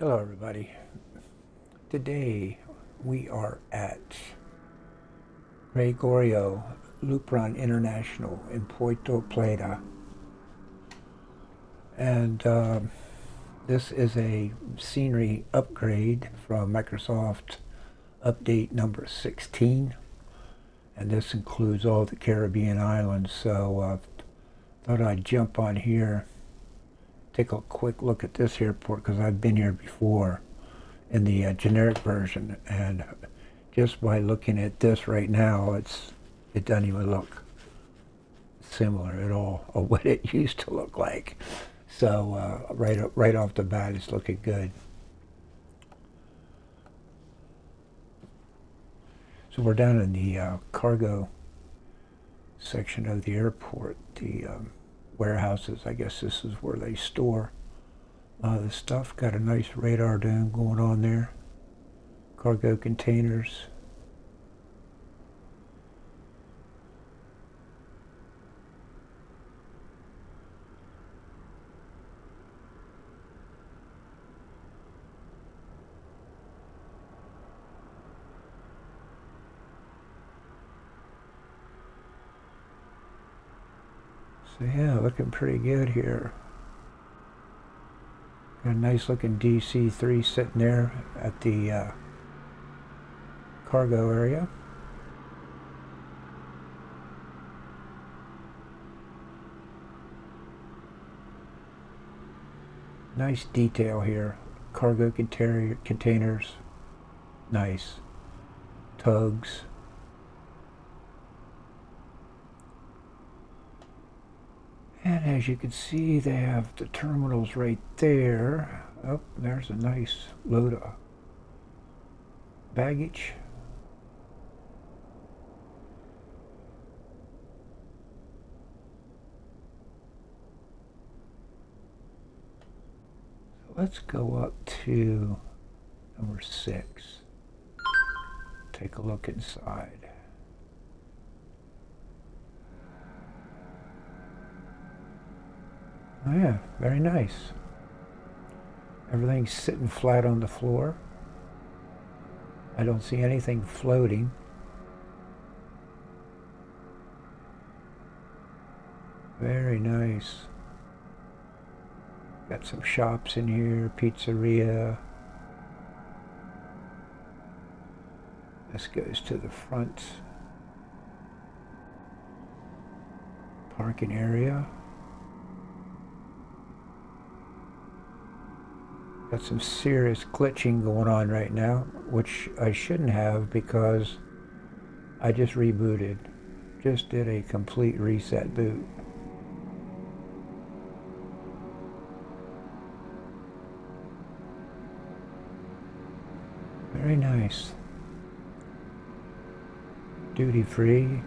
Hello, everybody. Today we are at Gregorio Lupron International in Puerto Plata, and this is a scenery upgrade from Microsoft update number 16, and this includes all the Caribbean islands. So thought I'd jump on here, take a quick look at this airport because I've been here before in the generic version, and just by looking at this right now, it doesn't even look similar at all of what it used to look like. So right off the bat, it's looking good. So we're down in the cargo section of the airport, the warehouses. I guess this is where they store the stuff. Got a nice radar dome going on there. Cargo containers. So yeah, looking pretty good here. Got a nice looking DC-3 sitting there at the cargo area. Nice detail here. Cargo containers. Nice. Tugs. And as you can see, they have the terminals right there. Oh, there's a nice load of baggage. So let's go up to number 6. Take a look inside. Oh yeah, very nice. Everything's sitting flat on the floor. I don't see anything floating. Very nice. Got some shops in here, pizzeria. This goes to the front parking area. Got some serious glitching going on right now, which I shouldn't have because I just rebooted. Just did a complete reset boot. Very nice. Duty free.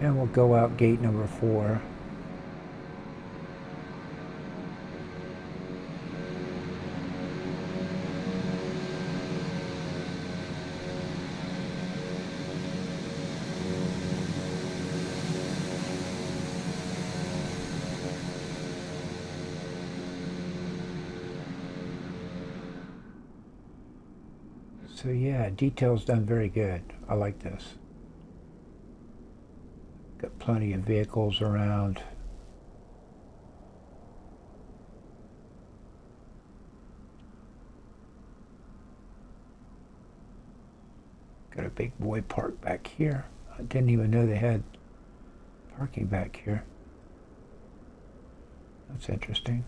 And we'll go out gate number 4. So yeah, detail's done very good. I like this. Got plenty of vehicles around. Got a big boy park back here. I didn't even know they had parking back here. That's interesting.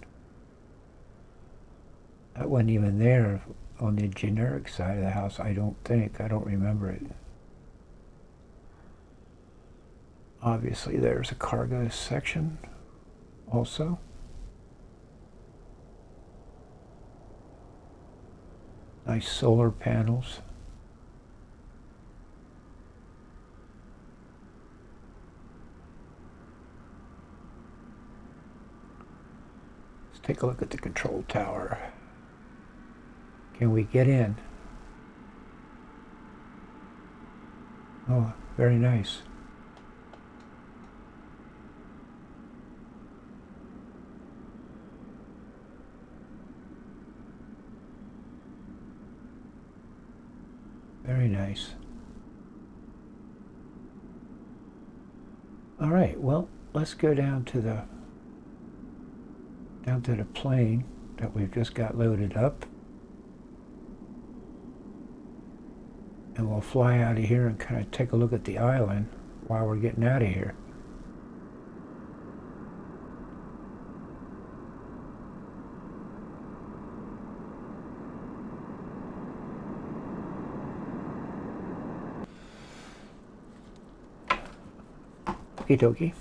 That wasn't even there on the generic side of the house, I don't think. I don't remember it. Obviously, there's a cargo section also. Nice solar panels. Let's take a look at the control tower. Can we get in? Oh, very nice. Very nice. All right, well, let's go down to the plane that we've just got loaded up. And we'll fly out of here and kind of take a look at the island while we're getting out of here. Okie dokie.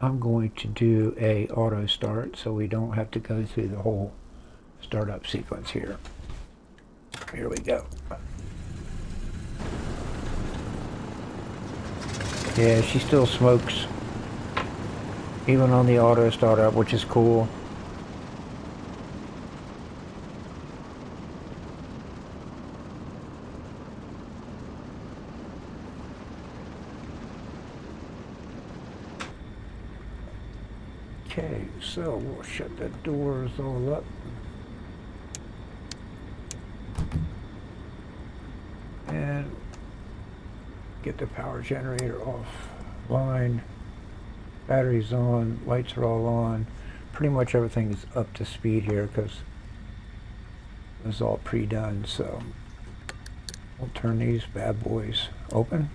I'm going to do a auto start so we don't have to go through the whole startup sequence here. Here we go. Yeah, she still smokes even on the auto startup, which is cool. Okay, so we'll shut the doors all up. And get the power generator offline. Batteries on, lights are all on. Pretty much everything is up to speed here because it was all pre-done, so we'll turn these bad boys open.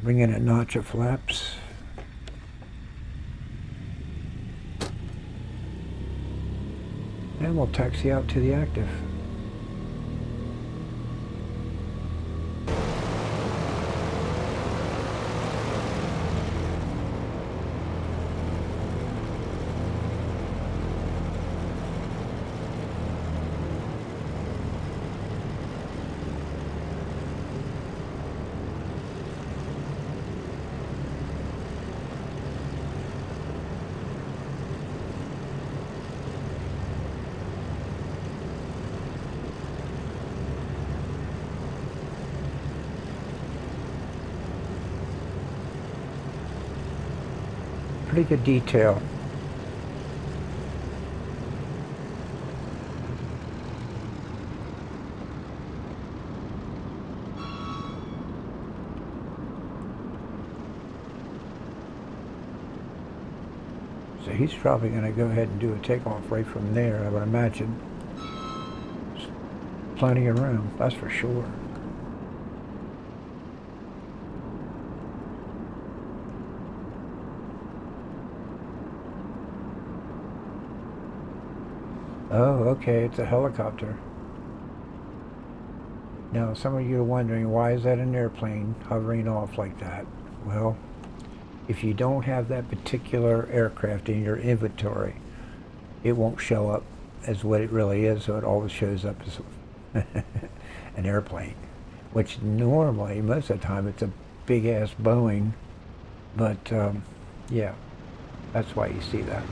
Bring in a notch of flaps. And we'll taxi out to the active. Pretty good detail. So he's probably going to go ahead and do a takeoff right from there, I would imagine. There's plenty of room, that's for sure. Oh, okay, it's a helicopter. Now, some of you are wondering, why is that an airplane hovering off like that? Well, if you don't have that particular aircraft in your inventory, it won't show up as what it really is, so it always shows up as an airplane, which normally, most of the time, it's a big-ass Boeing, but yeah, that's why you see that.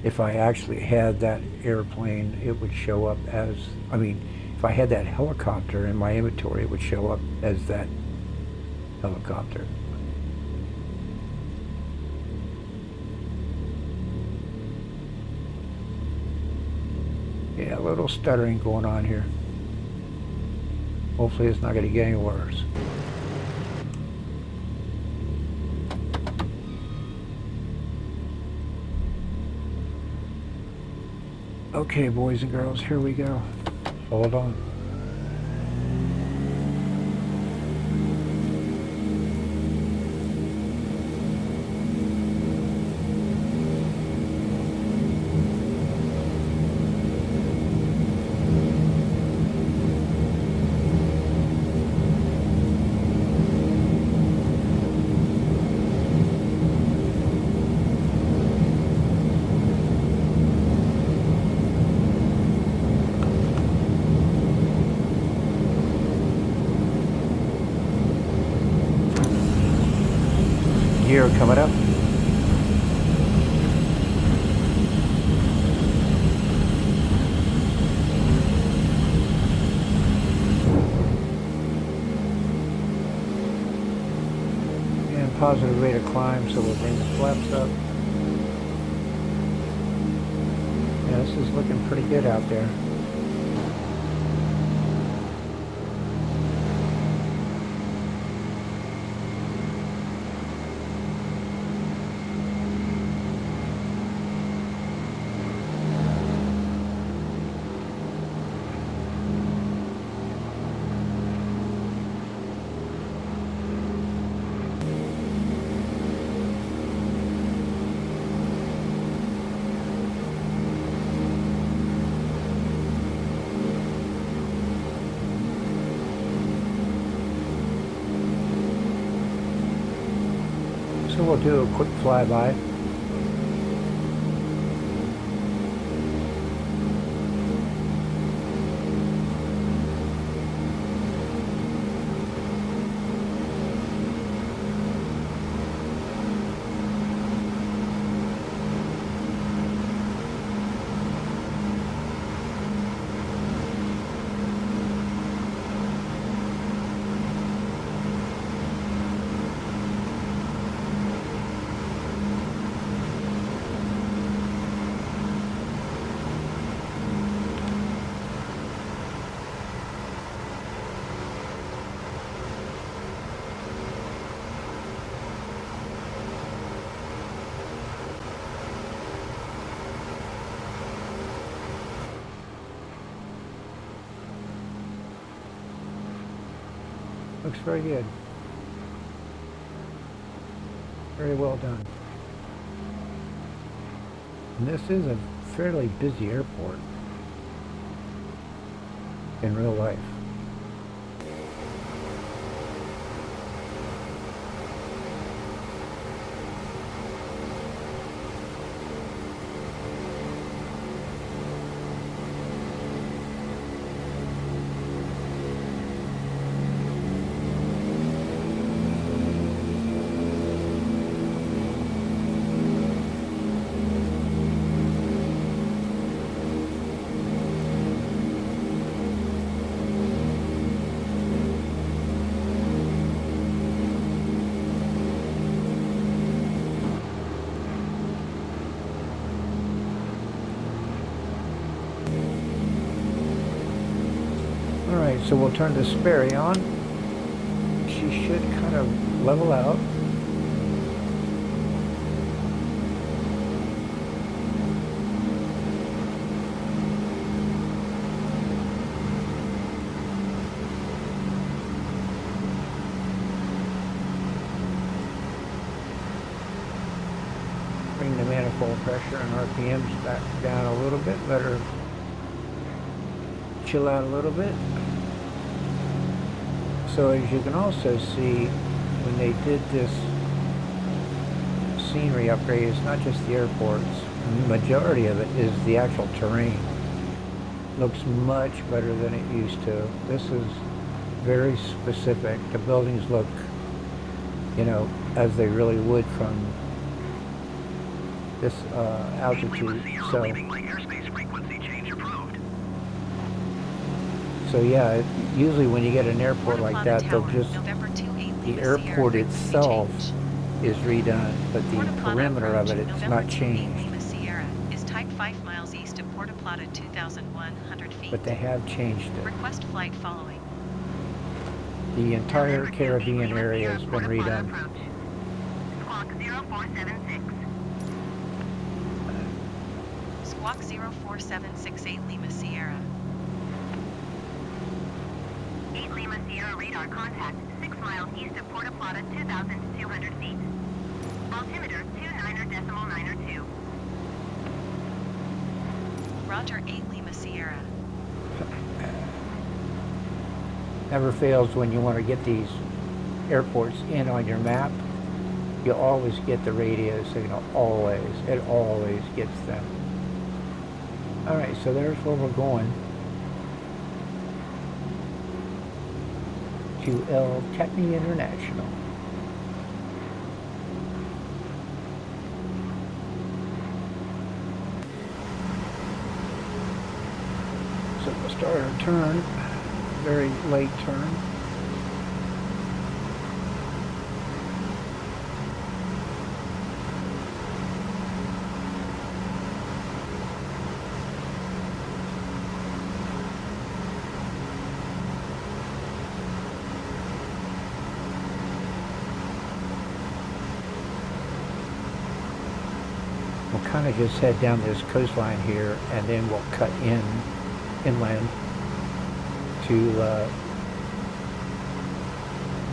If I actually had that airplane, it would show up as, I mean, if I had that helicopter in my inventory, it would show up as that helicopter. Yeah, a little stuttering going on here. Hopefully it's not going to get any worse. Okay, boys and girls, here we go. Hold on. Gear coming up. And positive rate of climb, so we'll bring the flaps up. Yeah, this is looking pretty good out there. So we'll do a quick flyby. Looks very good. Very well done. And this is a fairly busy airport in real life. Alright, so we'll turn the Sperry on. She should kind of level out. Bring the manifold pressure and RPMs back down a little bit, let her chill out a little bit. So as you can also see, when they did this scenery upgrade, it's not just the airports. The majority of it is the actual terrain. Looks much better than it used to. This is very specific. The buildings look, you know, as they really would from this altitude. So yeah, usually when you get an airport like that, they'll just, the airport itself is redone, but the perimeter of it, it's not changed. Is type 5 miles east of Puerto Plata, 2,100 feet. But they have changed it. Request flight following. The entire Caribbean area has been redone. Squawk 0476. Squawk 04768 Lima Sierra. 8 Lima Sierra radar contact, 6 miles east of Puerto Plata, 2,200 feet. Altimeter 29.902. Roger 8 Lima Sierra. Never fails when you want to get these airports in on your map. You always get the radio signal, always. It always gets them. Alright, so there's where we're going. To El Catey International. So we'll start our turn, very late turn. We'll kind of just head down this coastline here, and then we'll cut inland to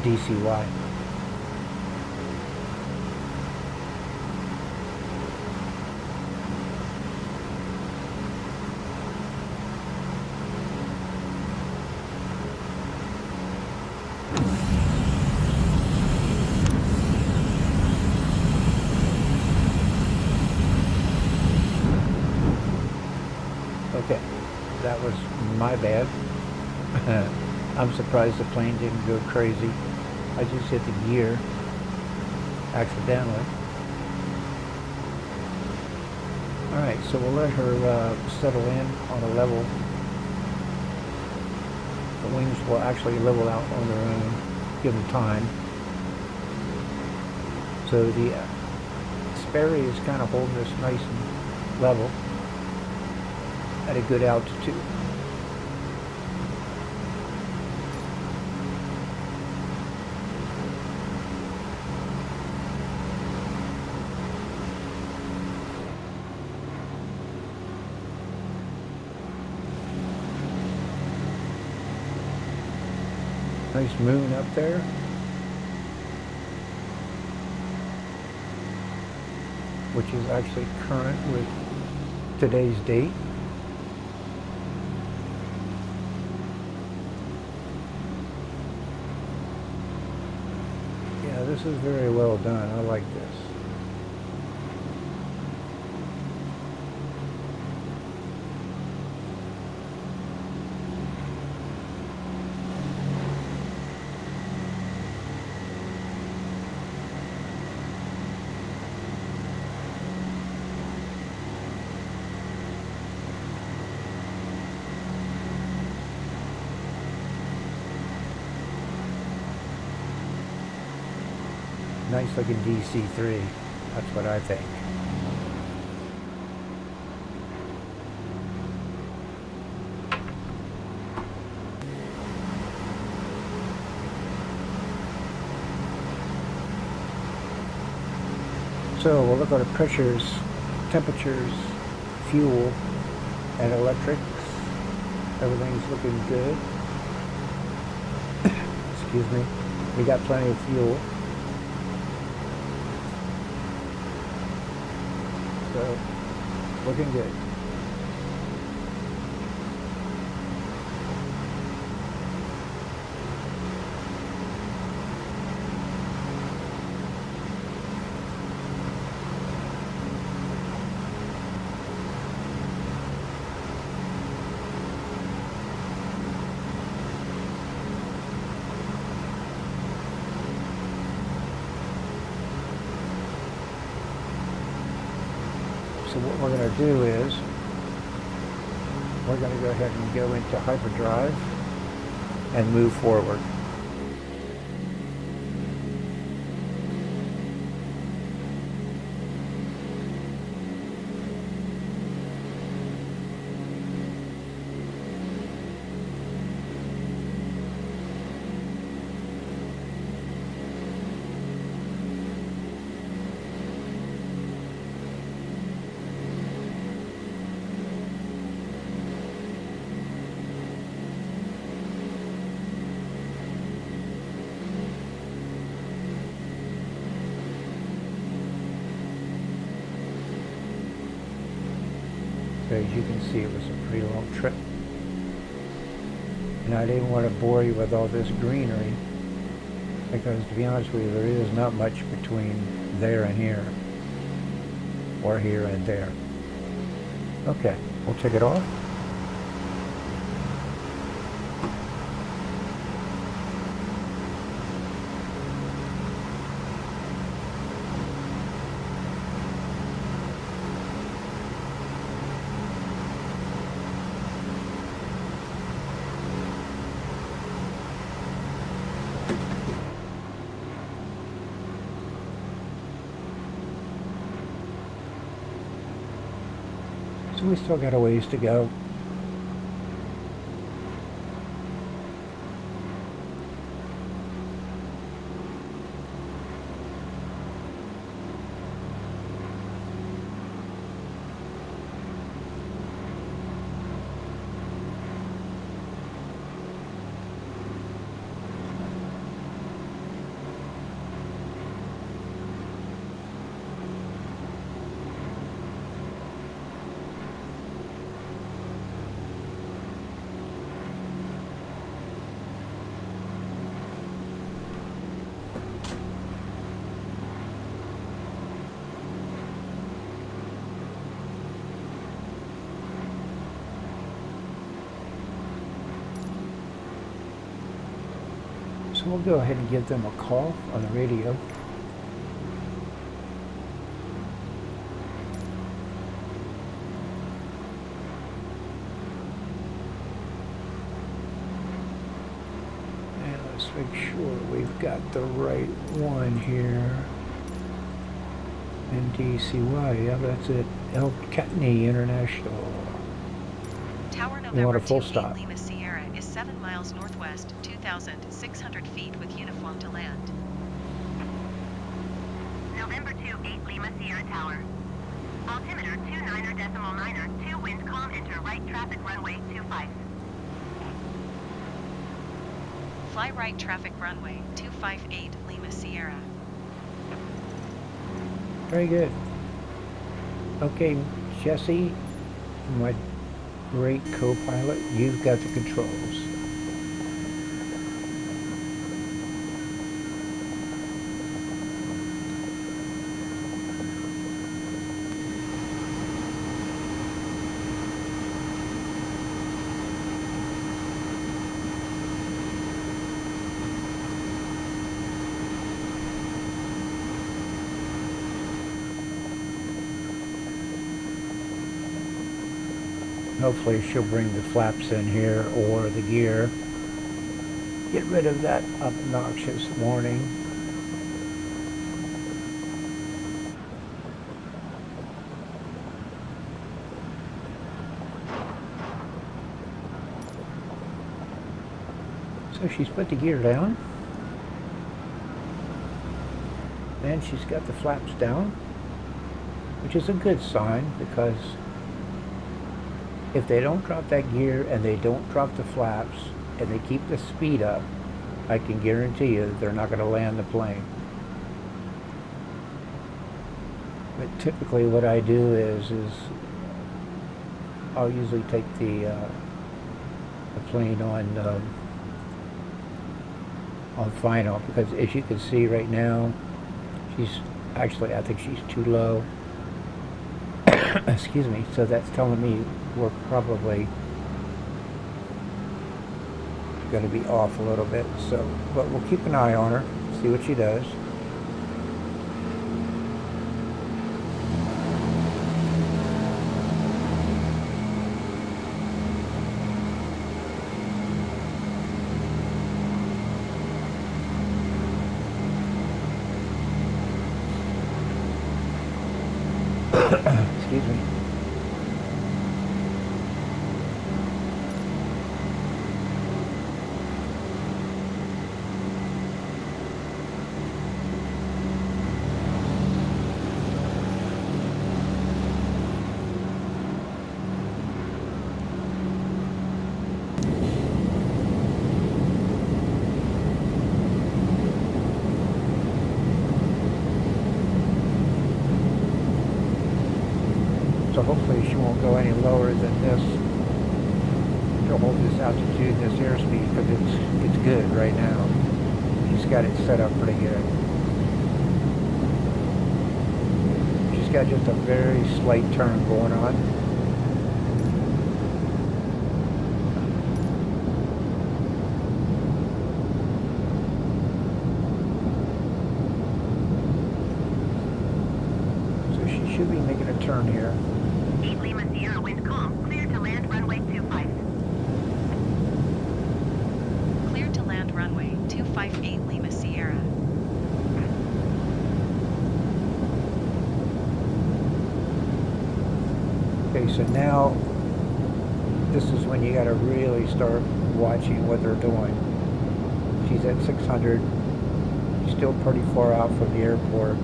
DCY. Okay, that was my bad. I'm surprised the plane didn't go crazy. I just hit the gear accidentally. Alright, so we'll let her settle in on a level. The wings will actually level out on their own, given time. So the Sperry is kind of holding us nice and level at a good altitude. Nice moon up there. Which is actually current with today's date. Yeah, this is very well done. I like this. Nice looking DC-3. That's what I think. So we'll look at the pressures, temperatures, fuel, and electrics. Everything's looking good. Excuse me. We got plenty of fuel. So, looking good. So what we're going to do is, we're going to go ahead and go into hyperdrive and move forward. As you can see, it was a pretty long trip. And I didn't want to bore you with all this greenery, because to be honest with you, there is not much between there and here, or here and there. Okay, we'll take it off. So we still got a ways to go. So we'll go ahead and give them a call on the radio. And let's make sure we've got the right one here. NDCY, yeah, that's it. El Catey International. Tower You want November a full 28 stop. Lima Sierra is 7 miles northwest, 2,600 feet with uniform to land. November 28 Lima Sierra Tower. Altimeter 29.9, 2 wind calm, enter right traffic runway 25. Fly right traffic runway 258 Lima Sierra. Very good. Okay, Jesse, my great co-pilot, you've got the controls. Hopefully she'll bring the flaps in here or the gear. Get rid of that obnoxious warning. So she's put the gear down. And she's got the flaps down, which is a good sign, because if they don't drop that gear and they don't drop the flaps and they keep the speed up, I can guarantee you they're not going to land the plane. But typically what I do is I'll usually take the plane on final, because as you can see right now, she's actually, I think she's too low. Excuse me. So that's telling me we're probably going to be off a little bit. So, but we'll keep an eye on her, see what she does. Excuse me. So hopefully she won't go any lower than this. She'll hold this altitude, this airspeed, because it's good right now. She's got it set up pretty good. She's got just a very slight turn going on. So she should be making a turn here. 8 Lima Sierra, wind calm, clear to land runway 25. Clear to land runway 258 Lima Sierra. Okay, so now this is when you got to really start watching what they're doing. She's at 600. She's still pretty far out from the airport.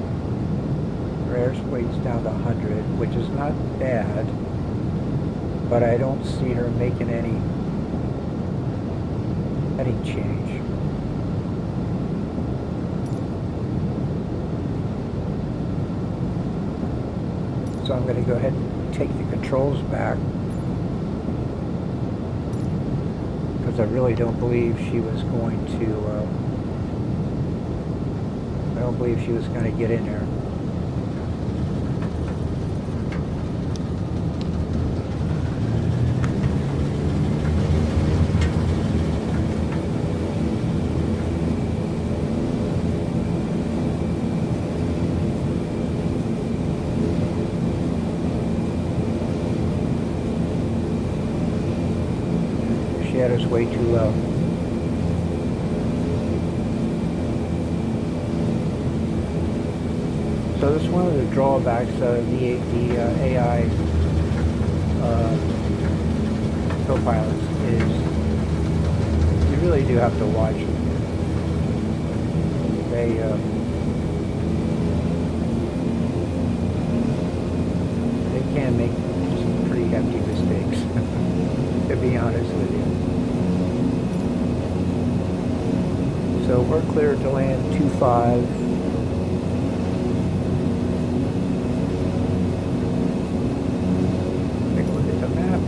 Her airspeed's down to 100, which is not bad, but I don't see her making any change. So I'm going to go ahead and take the controls back, because I really don't believe she was going to, I don't believe she was going to get in there. us way too low. So that's one of the drawbacks of the AI co-pilots is you really do have to watch them. They can make some pretty hefty mistakes, to be honest with you. So we're clear to land 25. Take a look at the map.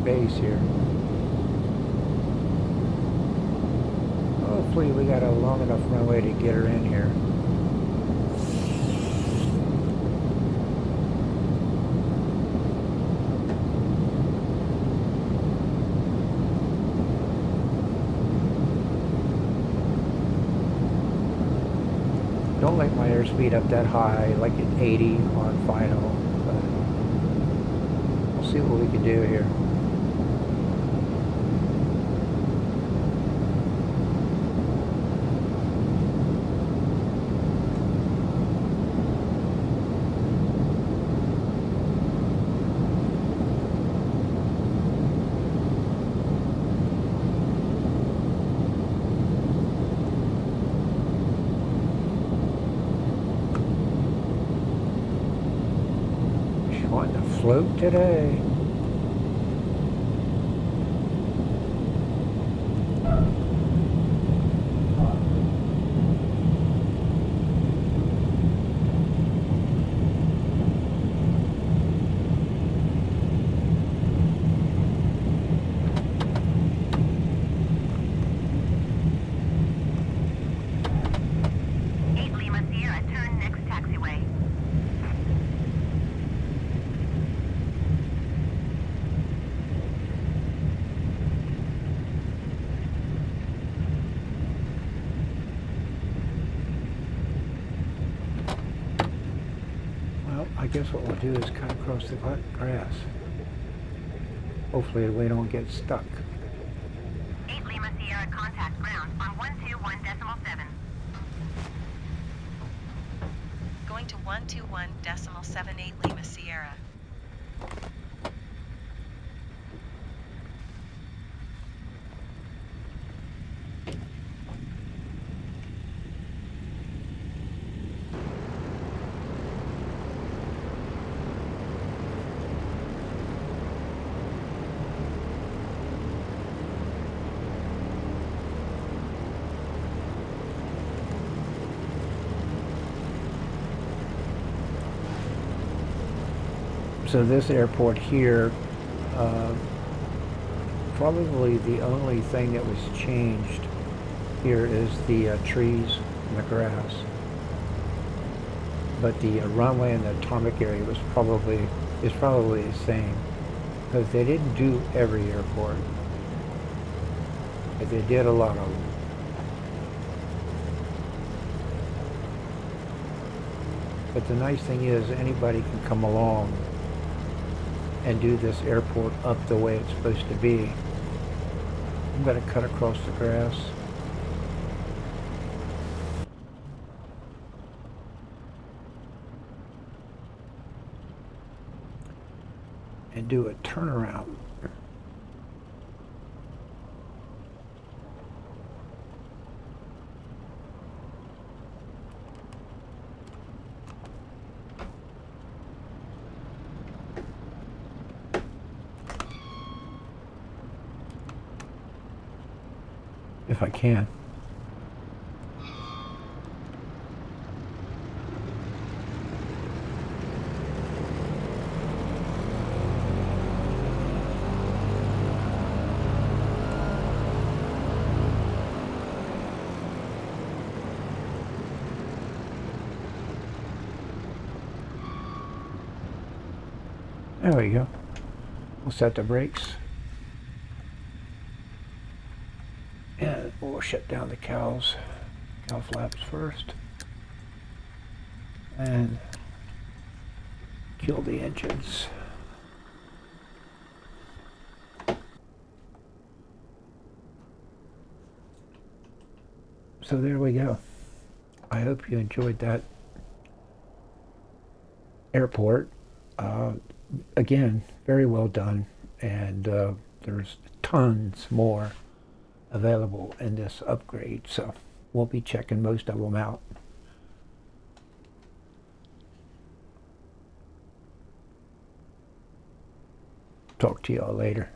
Base here. Hopefully we got a long enough runway to get her in here. Don't like my airspeed up that high, like at 80 on final, but we'll see what we can do here. Wanting to float today. I guess what we'll do is cut across the grass. Hopefully we don't get stuck. 8 Lima Sierra, contact ground on 121.7. Going to 121.78 Lima Sierra. So this airport here, probably the only thing that was changed here is the trees and the grass. But the runway and the tarmac area is probably the same, because they didn't do every airport, but they did a lot of them. But the nice thing is anybody can come along and do this airport up the way it's supposed to be. I'm going to cut across the grass. And do a turnaround. if I can. There we go. We'll set the brakes. And we'll shut down the cow flaps first. And kill the engines. So there we go. I hope you enjoyed that airport. Again, very well done, and there's tons more available in this upgrade, so we'll be checking most of them out. Talk to y'all later.